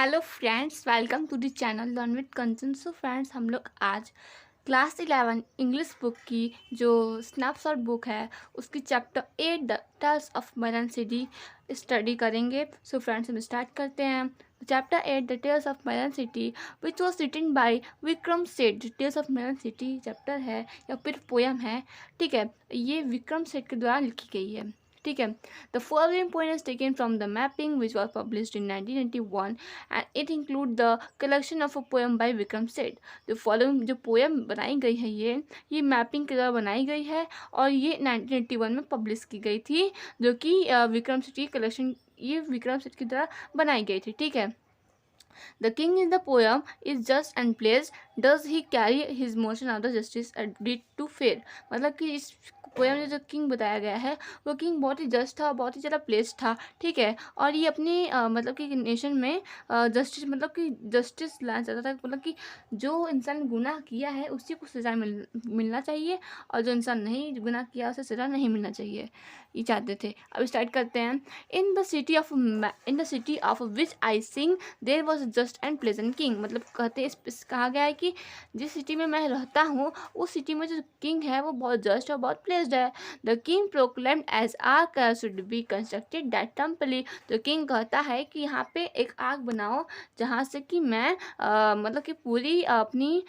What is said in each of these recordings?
Hello friends, welcome to the channel learn with Kanchan. So friends, हम लोग आज class 11 English book की जो स्नैपशॉट बुक है उसकी chapter 8 the tales of melon city study करेंगे। सो फ्रेंड्स, हम स्टार्ट करते हैं। Chapter 8 the tales of melon city which was written by Vikram Seth. Tales of melon city chapter है या फिर पोयम है, ठीक है। ये विक्रम सेठ के द्वारा लिखी गई है, ठीक है। The following poem is taken from the mapping which was published in 1991 and it include the collection of a poem by Vikram सेठ। जो फॉलोइंग जो पोएम बनाई गई है ये मैपिंग के द्वारा बनाई गई है और ये 1981 में पब्लिश की गई थी, जो कि विक्रम सेठ की कलेक्शन ये विक्रम सेठ की द्वारा बनाई गई थी, ठीक है। The king in the poem is just and placed. Does he carry his motion of the justice agreed to fair? मतलब कि इस पोएम में जो किंग बताया गया है वो किंग बहुत ही जस्ट था, बहुत ही ज़्यादा प्लेस था, ठीक है। और ये अपनी मतलब कि नेशन में जस्टिस मतलब कि जस्टिस लाना चाहता था। मतलब कि जो इंसान गुनाह किया है उसी को सज़ा मिलना चाहिए और जो इंसान नहीं गुनाह किया उसे सज़ा नहीं मिलना चाहिए, ये चाहते थे। अब स्टार्ट करते हैं। In the city of which I sing there was just and pleasant king. मतलब कहा गया है कि जिस सिटी में मैं रहता हूँ उस सिटी में जो किंग है वो बहुत जस्ट और बहुत प्लेस्ड है। The king proclaimed as arch should be constructed that टेम्पली। तो किंग कहता है कि यहाँ पे एक आर्क बनाओ जहाँ से कि मैं मतलब कि पूरी अपनी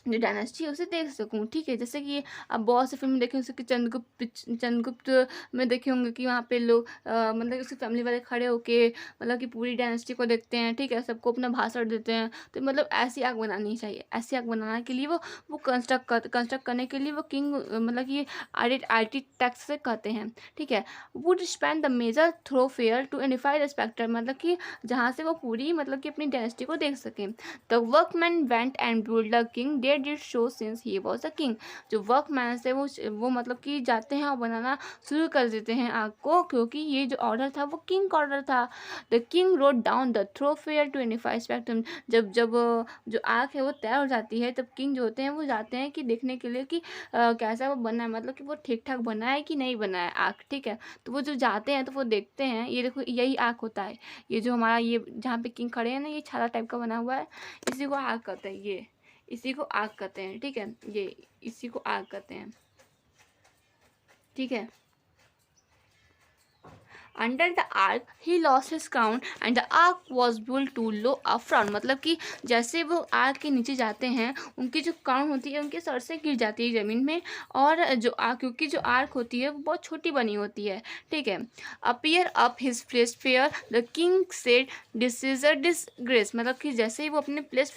जो डायनेस्टी है उसे देख सकूँ, ठीक है। जैसे कि आप बहुत से फिल्म देखे, जैसे कि चंद्रगुप्त में देखे होंगे कि वहाँ पे लोग मतलब उसकी फैमिली वाले खड़े होके मतलब कि पूरी डायनेस्टी को देखते हैं, ठीक है, सबको अपना भाषण देते हैं। तो मतलब ऐसी आग बनानी चाहिए। ऐसी आग बनाने के लिए वो कंस्ट्रक्ट करने के लिए वो किंग मतलब कि आर्किटेक्ट से कहते हैं, ठीक है। Would spend the major thoroughfare to edify the spectre. मतलब कि जहाँ से वो पूरी मतलब कि अपनी डायनेस्टी को देख सकें। The workman went and build the king did show since he was a king. जो वर्कमैन है वो मतलब कि जाते हैं और बनाना शुरू कर देते हैं आग को, क्योंकि ये जो ऑर्डर था वो किंग का ऑर्डर था। The king rode down the thoroughfare to edify spectrum. जब जब जो आग है वो तैयार हो जाती है तब किंग जो होते हैं वो जाते हैं कि देखने के लिए कि कैसा वो बना है, मतलब कि वो ठीक ठाक बना है कि नहीं बना है आग, ठीक है। तो वो जो जाते हैं तो वो देखते हैं, ये देखो यही आग होता है। ये जो हमारा ये जहाँ पे किंग खड़े हैं ना, ये छाला टाइप का बना हुआ है, इसी को आग कहते हैं। ये इसी को आग कहते हैं, ठीक है। ये इसी को आग कहते हैं, ठीक है। Under the arch he lost his crown and the arch was built too low up front. मतलब कि जैसे वो आर्क के नीचे जाते हैं उनकी जो क्राउन होती है उनके सर से गिर जाती है ज़मीन में, और जो आर्क क्योंकि जो आर्क होती है वो बहुत छोटी बनी होती है, ठीक है। Appear up his place fair the king said this is a disgrace. मतलब कि जैसे ही वो अपने प्लेस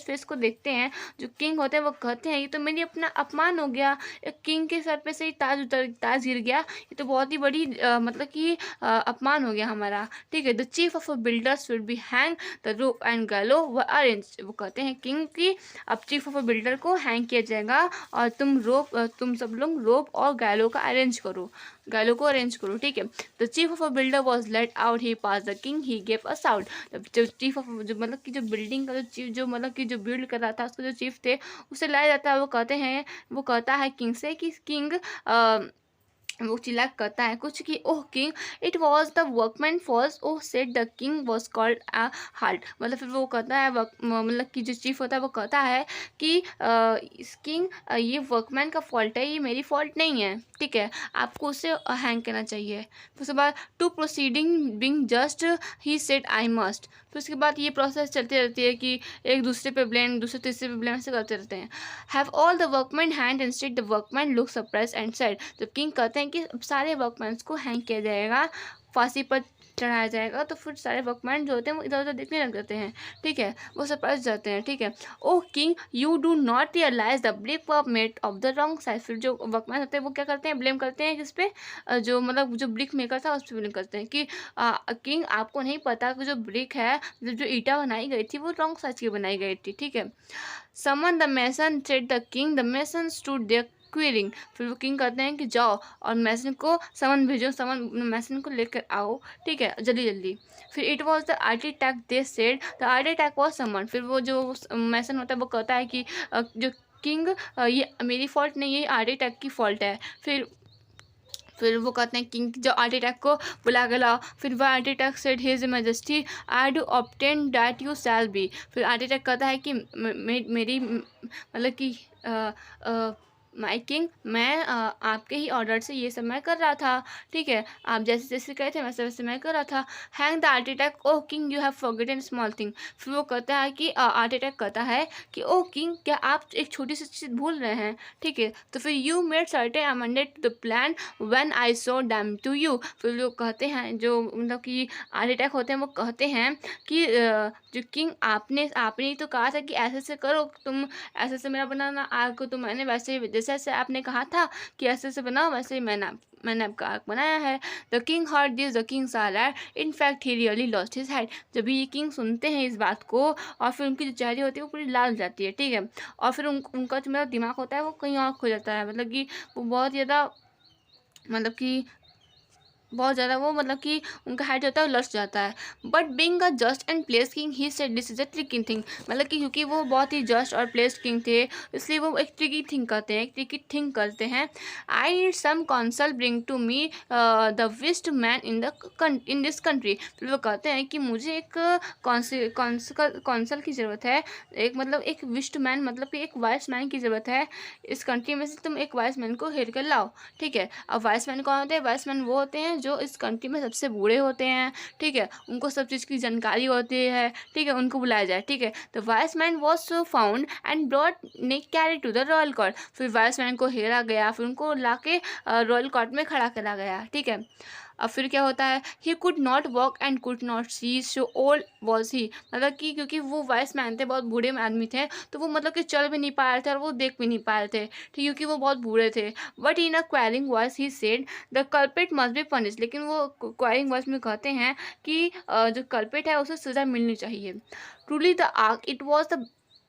फेस को देखते हैं, जो किंग होते हैं वो कहते हैं ये तो मेरी अपना अपमान हो गया, एक किंग के सर पे से ही ताज गिर गया, ये तो बहुत ही बड़ी मतलब कि अपमान हो गया हमारा, ठीक है। The chief of builders will be hang the rope and गैलो व अरेंज। वो कहते हैं किंग की अब चीफ ऑफ बिल्डर को हैंग किया जाएगा और तुम सब लोग रोप और गैलो का अरेंज करो, गैलो को अरेंज करो, ठीक है। The chief of a builder was let out he pass the king he gave a sound. जो चीफ ऑफ जो मतलब कि जो बिल्डिंग का जो चीफ जो मतलब कि जो बिल्ड कर रहा था उसका जो चीफ थे उसे लाया जाता है। वो कहता है किंग से कि किंग वो चिल्ला कहता है कुछ कि oh king it was the workman faults oh said the king was called a heart. मतलब फिर वो कहता है मतलब कि जो चीफ होता है वो कहता है कि इस किंग ये वर्कमैन का फॉल्ट है, ये मेरी फॉल्ट नहीं है, ठीक है, आपको उसे हैंग करना चाहिए। फिर उसके बाद to proceeding being just he said I must. फिर उसके बाद ये प्रोसेस चलती रहती है कि एक दूसरे पे ब्लेम, दूसरे तीसरे पे ब्लेम से करते रहते हैं। Have all the workman hand instead the workman look surprise and said. तो किंग कहते हैं कि अब सारे वर्कमैन्स को हैंग किया जाएगा, फांसी पर चढ़ाया जाएगा। तो फिर सारे वर्कमैन जो होते हैं वो इधर उधर देखने लग जाते हैं, ठीक है, वो सरप्राइज जाते हैं, ठीक है। Oh king you do not realise the brick was made of the wrong side. फिर जो वर्कमैन होते हैं वो क्या करते हैं, ब्लेम करते हैं किस पे, जो मतलब जो ब्रिक मेकर था उस पर ब्लेम करते हैं कि किंग आपको नहीं पता कि जो ब्रिक है जो ईटा बनाई गई थी वो रॉन्ग साइज की बनाई गई थी, ठीक है। Summon the mason said the king the mason stood there quivering. फिर वो किंग कहते हैं कि जाओ और मैसन को समन भेजो, समन मैसन को लेकर आओ, ठीक है, जल्दी जल्दी। फिर it was the architect they said the architect was someone. फिर वो जो मैसन होता है वो कहता है कि जो किंग ये मेरी फॉल्ट नहीं है, ये आर्किटेक्ट की फॉल्ट है। फिर वो कहते हैं किंग जो आर्किटेक्ट को बुला के लाओ। फिर वह architect said his majesty I do obtain that you shall be. फिर आर्किटेक्ट कहता है कि मेरी मतलब कि माई किंग, मैं आपके ही ऑर्डर से ये सब मैं कर रहा था, ठीक है, आप जैसे जैसे कहे थे वैसे वैसे मैं कर रहा था। Hang the architect, o king you have forgotten small thing. फिर वो कहता है कि आर्किटेक्ट कहता है कि ओ किंग, क्या आप एक छोटी सी चीज़ भूल रहे हैं, ठीक है। तो फिर you made certain amended to the plan when I saw them to you. फिर लोग कहते हैं, जो मतलब कि आर्किटेक्ट होते हैं, वो कहते हैं कि जो किंग, आपने ही तो कहा था कि ऐसे से करो, तुम ऐसे से मेरा बनाना आग को, तो मैंने वैसे ही, जैसे जैसे आपने कहा था कि ऐसे से बनाओ, वैसे ही मैंने आपका आग बनाया है। The king heard this, the king saw that in fact he really lost his head. जब ये किंग सुनते हैं इस बात को, और फिर उनकी जो चेहरे होती है वो पूरी लाल हो जाती है, ठीक है। और फिर उनका जो मेरा दिमाग होता है वो कहीं और खो जाता है, मतलब कि वो बहुत ज़्यादा, मतलब कि बहुत ज़्यादा वो, मतलब कि उनका हाइट होता है वो लड़ जाता है। But being a just and place king he said this is a tricky thing. मतलब कि क्योंकि वो बहुत ही जस्ट और प्लेस किंग थे, इसलिए वो एक ट्रिकी थिंग करते हैं, एक ट्रिकी थिंग करते हैं। I need some counsel bring to me the wisest man in this country. फिर वो कहते हैं कि मुझे एक कौंसल की ज़रूरत है, एक मतलब एक विस्ट मैन, मतलब कि एक वाइस मैन की ज़रूरत है इस कंट्री में से, तुम एक वाइस मैन को हेर कर लाओ, ठीक है। अब वाइस मैन कौन होते हैं? वाइस मैन वो होते हैं जो इस कंट्री में सबसे बूढ़े होते हैं, ठीक है, उनको सब चीज़ की जानकारी होती है, ठीक है, उनको बुलाया जाए, ठीक है। तो wise man was found and brought nay carried to the royal court. फिर वाइस मैन को हेरा गया, फिर उनको ला के रॉयल कोर्ट में खड़ा करा गया, ठीक है। अब फिर क्या होता है, he could not walk and could not see, so old was he. मतलब कि क्योंकि वो वाइस मैन थे, बहुत बूढ़े आदमी थे, तो वो मतलब कि चल भी नहीं पा रहे थे और वो देख भी नहीं पा रहे थे, ठीक, क्योंकि वो बहुत बूढ़े थे। But in a enquiring voice he said the culprit must be punish. लेकिन वो क्वायरिंग वॉइस में कहते हैं कि जो कल्प्रिट है उसे सज़ा मिलनी चाहिए। Truly the arc it was the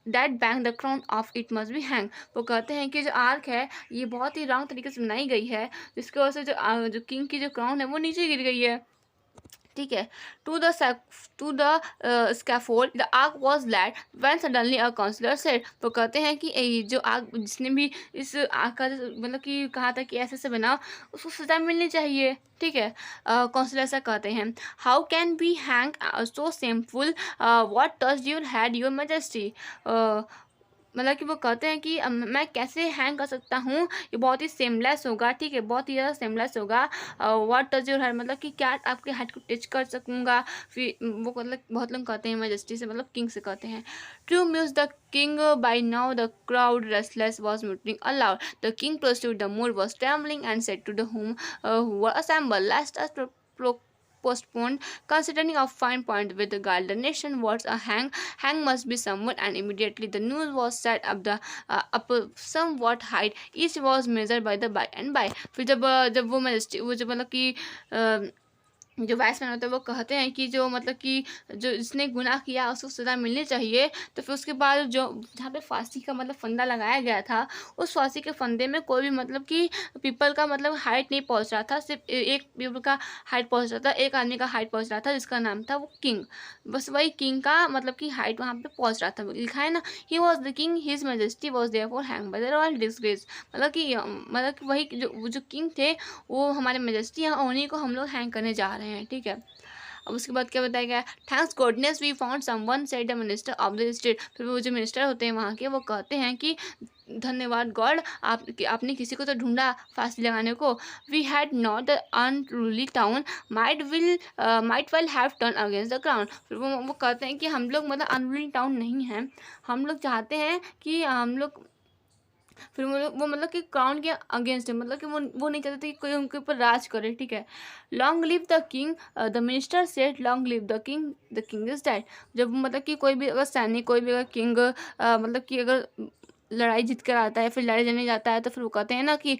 that bank the crown of it must be hang. वो कहते हैं कि जो आर्क है ये बहुत ही रॉन्ग तरीके से बनाई गई है, जिसकी वजह से जो किंग की जो क्राउन है वो नीचे गिर गई है, ठीक है। To the scaffold the arch was led when suddenly a counsellor said. तो कहते हैं कि जो आग, जिसने भी इस आग का मतलब कि कहा था कि ऐसे से बनाओ, उसको सजा मिलनी चाहिए, ठीक है। काउंसलर ऐसा कहते हैं, how can be hang so shameful, what touch your head your majesty. मतलब कि वो कहते हैं कि मैं कैसे हैंग कर सकता हूँ, ये बहुत ही सेमलेस होगा, ठीक है, बहुत ही ज़्यादा सेमलेस होगा। व्हाट टच योर हेड, मतलब कि क्या आपके हेड को टच कर सकूँगा। फिर वो मतलब बहुत लोग कहते हैं मैजेस्टी से, मतलब किंग से कहते हैं। True mused the king by now the crowd restless was muttering aloud. The king perceived the mood was travelling and said to the whom who were assembled, lest us postponed, considering a fine point with the guile. The nation was a hang must be someone, and immediately the news was set up the up somewhat height. Each was measured by the by and by. फिर जब वो magistrate, वो जो मतलब कि जो vice man होते हैं वो कहते हैं कि जो मतलब कि जो जिसने गुनाह किया उसको सज़ा मिलनी चाहिए। तो फिर उसके बाद जो जहाँ पे फांसी का मतलब फंदा लगाया गया था, उस फांसी के फंदे में कोई भी मतलब कि पीपल का मतलब हाइट नहीं पहुँच रहा था, सिर्फ एक पीपल का हाइट पहुँच रहा था, एक आदमी का हाइट पहुँच रहा था, जिसका नाम था वो किंग। बस वही किंग का मतलब कि हाइट वहाँ पे पहुँच रहा था, लिखा है ना, he was the king his majesty was therefore hang by the royal disgrace. मतलब कि वही जो किंग थे वो हमारे मैजेस्टी हैं, उन्हीं को हम लोग हैंग करने जा रहे हैं, ठीक है। अब उसके बाद क्या बताया गया, thanks goodness we found someone said the minister of the state. फिर वो जो मिनिस्टर होते हैं वहाँ के, वो कहते हैं कि धन्यवाद गॉड, आपने किसी को तो ढूंढा फांसी लगाने को। We had not the unruly town might well have turn against the crown. फिर वो कहते हैं कि हम लोग मतलब अनरूली टाउन नहीं हैं, हम लोग चाहते हैं कि हम लोग, फिर वो मतलब कि क्राउन के अगेंस्ट है, मतलब कि वो नहीं चाहते थे कि कोई उनके ऊपर राज करे, ठीक है। Long live the king, the minister said long live the king is dead. जब मतलब कि कोई भी अगर सैनिक, कोई भी अगर किंग मतलब कि अगर लड़ाई जीत कर आता है, फिर लड़ाई लड़ने जाता है, तो फिर वो कहते हैं ना कि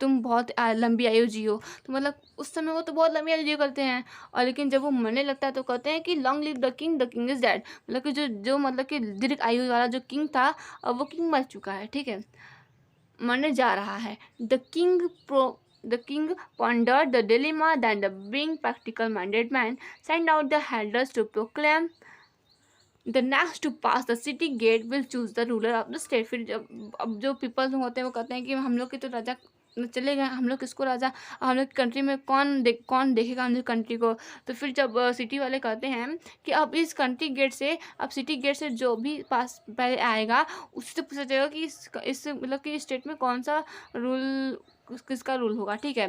तुम बहुत लंबी आयु जियो। तो मतलब उस समय वो तो बहुत लंबी आयु जियो करते हैं, और लेकिन जब वो मरने लगता है तो कहते हैं कि long live the king is dead. मतलब कि जो मतलब कि दीर्घ आयु वाला जो किंग था, अब वो किंग मर चुका है, ठीक है, मरने जा रहा है। The king pondered the dilemma, then the being practical-minded man sent out the heralds to proclaim the next to pass the city gate will choose the ruler of the state। फिर अब जो पीपल्स होते हैं वो कहते हैं कि हम लोग की तो राजा चले गए हम लोग किसको राजा, हम लोग कंट्री में कौन देखेगा हम लोग कंट्री को। तो फिर जब सिटी वाले कहते हैं कि अब इस कंट्री गेट से, अब सिटी गेट से जो भी पास पहले आएगा उससे तो पूछा जाएगा कि इस मतलब कि स्टेट में कौन सा रूल, किसका रूल होगा, ठीक है।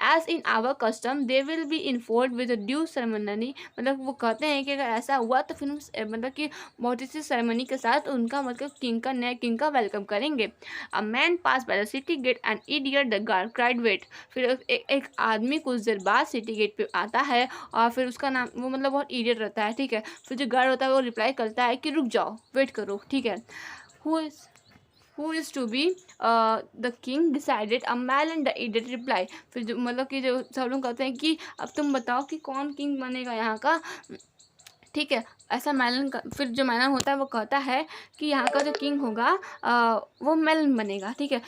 As in our custom they will be informed with due ceremony, मतलब वो कहते हैं कि अगर ऐसा हुआ तो फिर हम मतलब कि बहुत ही सेरेमनी के साथ उनका मतलब किंग का, नया किंग का वेलकम करेंगे। A man pass by the city gate and idiot the guard cried wait, फिर एक आदमी कुछ देर बाद सिटी गेट पे आता है और फिर उसका नाम वो मतलब बहुत इडियट रहता है, ठीक है। फिर जो गार्ड होता है वो रिप्लाई करता है कि रुक जाओ, वेट करो, ठीक है। Who is to be the king decided, a melon and the idiot reply, फिर जो मतलब कि जो सब लोग कहते हैं कि अब तुम बताओ कि कौन किंग बनेगा यहाँ का, ठीक है। ऐसा मैलन का, फिर जो मैलन होता है वो कहता है कि यहाँ का जो किंग होगा वो मैलन बनेगा, ठीक है।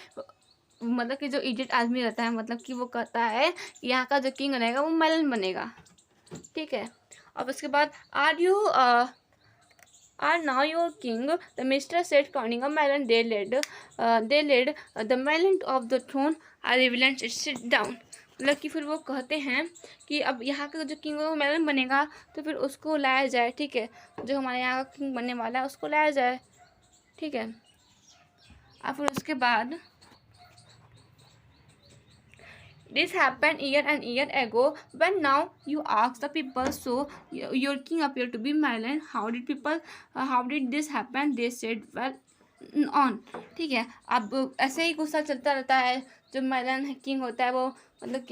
मतलब कि जो इडियट आदमी रहता है मतलब कि वो कहता है कि यहाँ का जो किंग रहेगा वो मैलन बनेगा, ठीक है। अब उसके बाद are now your king, the minister said, counting a melon. They led the melon of the throne. Are evident sit down. मतलब कि फिर वो कहते हैं कि अब यहाँ का जो किंग है वो मेलन बनेगा, तो फिर उसको लाया जाए, ठीक है। जो हमारे यहाँ का किंग बनने वाला है उसको लाया जाए, ठीक है। और फिर उसके बाद this happened year and year ago, when now you ask the people, so your king appeared to be Merlin. How did this happen? They said, well, on, ठीक है। अब ऐसे ही कुछ साल चलता रहता है। जो मेलन किंग होता है वो मतलब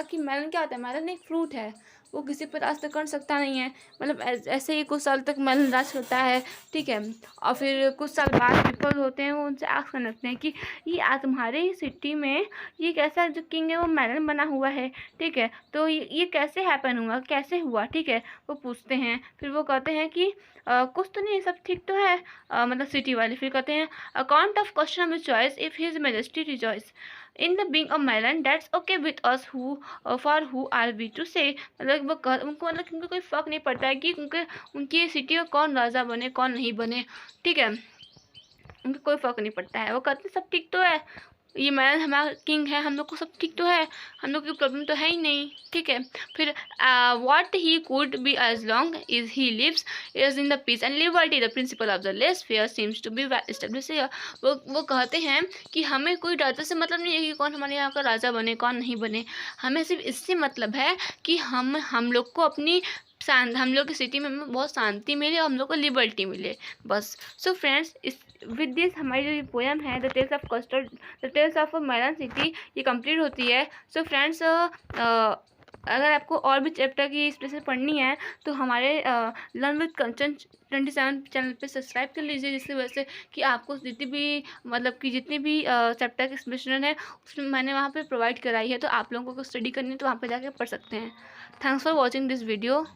कि मेलन क्या होता है, मेलन एक फ्रूट है, वो किसी पर राज तो कर सकता नहीं है। मतलब ऐसे ही कुछ साल तक मेलन राज करता है, ठीक है। और फिर कुछ साल बाद पीपल होते हैं वो उनसे आस्क करने लगते हैं कि ये आज तुम्हारे सिटी में ये कैसा जो किंग है वो मेलन बना हुआ है, ठीक है। तो ये कैसे हैपन हुआ, कैसे हुआ, ठीक है। वो पूछते हैं, फिर वो कहते हैं कि कुछ तो नहीं, सब ठीक तो है। मतलब सिटी वाले फिर कहते हैं account of question with choice if his majesty rejoice in the being a melon that's okay with us who for who are we to say, मतलब उनको मतलब उनको कोई फ़र्क नहीं पड़ता है कि उनकी सिटी का कौन राजा बने कौन नहीं बने, ठीक है। उनको कोई फ़र्क नहीं पड़ता है। वो कहते हैं सब ठीक तो है, ये मेलन हमारा किंग है, हम लोग को सब ठीक तो है, हम लोग की प्रॉब्लम तो है ही नहीं, ठीक है। फिर what he could be as long is he lives is in the peace and liberty the principle of the laissez faire seems to be establish. वो कहते हैं कि हमें कोई राजा से मतलब नहीं है कि कौन हमारे यहाँ का राजा बने कौन नहीं बने, हमें सिर्फ इससे मतलब है कि हम लोग को अपनी हम लोग की सिटी में बहुत शांति मिले और हम लोग को लिबर्टी मिले, बस। सो फ्रेंड्स, इस विद दिस हमारी जो पोएम है the tales of melon city ये कंप्लीट होती है। सो फ्रेंड्स, अगर आपको और भी चैप्टर की स्पेशल पढ़नी है तो हमारे लर्न विद कंचन 27 चैनल पे सब्सक्राइब कर लीजिए, जिसकी वजह से कि आपको जितनी भी चैप्टर की स्पेशल है उसमें मैंने वहाँ पे प्रोवाइड कराई है, तो आप लोगों को स्टडी करनी है तो वहाँ पे जाके पढ़ सकते हैं। Thanks for watching this video.